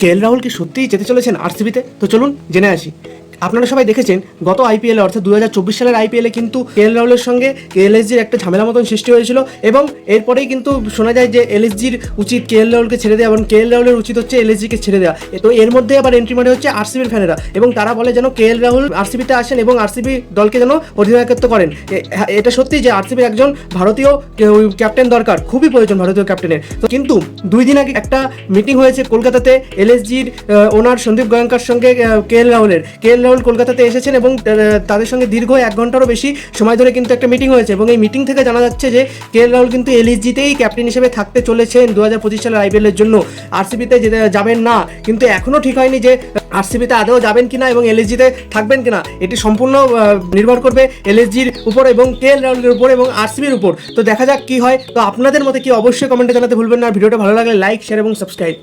KL Rahul কি সত্যিই যেতে চলেছেন আরসিবিতে? তো চলুন জেনে আসি। আপনারা সবাই দেখেছেন গত আইপিএলে অর্থাৎ 2024 সালের আইপিএলে কিন্তু কেএল রাহুলের সঙ্গে এলএসজির একটা ঝামেলা মতন সৃষ্টি হয়েছিল এবং এরপরেই কিন্তু শোনা যায় যে এলএসজির উচিত কেএল রাহুলকে ছেড়ে দেওয়া এবং কেএল রাহুলের উচিত হচ্ছে এলএসজিকে ছেড়ে দেওয়া। তো এর মধ্যে আবার এন্ট্রি মারে হচ্ছে আরসিবির ফ্যানেরা এবং তারা বলে যেন কেএল রাহুল আরসিবিতে আসেন এবং আরসিবি দলকে যেন অধিনায়কত্ব করেন। এটা সত্যি যে আরসিবির একজন ভারতীয় ক্যাপ্টেন দরকার, খুবই প্রয়োজন ভারতীয় ক্যাপ্টেনের। তো কিন্তু 2 দিন আগে একটা মিটিং হয়েছে কলকাতাতে এলএসজির ওনার সন্দীপ গোয়েঙ্কার সঙ্গে কেএল রাহুল কলকাতাতে এসেছেন এবং তাদের সঙ্গে দীর্ঘ 1 ঘন্টারও বেশি সময় ধরে কিন্তু একটা মিটিং হয়েছে এবং এই মিটিং থেকে জানা যাচ্ছে যে কেএল রাহুল কিন্তু এলএসজিতেই ক্যাপ্টেন হিসেবে থাকতে চলেছেন 2025 সালের আইপিএলের জন্য। আরসিবিতে যাবেন না, কিন্তু এখনও ঠিক হয়নি যে আরসিবিতে আদৌ যাবেন কিনা এবং এলএসজিতে থাকবেন কিনা। এটি সম্পূর্ণ নির্ভর করবে এলএসজির উপর এবং কেএল রাহুলের উপর এবং আরসিবির উপর। তো দেখা যাক কি হয়। তো আপনাদের মতে কি অবশ্যই কমেন্টে জানাতে ভুলবেন না। ভিডিওটা ভালো লাগলে লাইক, শেয়ার এবং সাবস্ক্রাইব।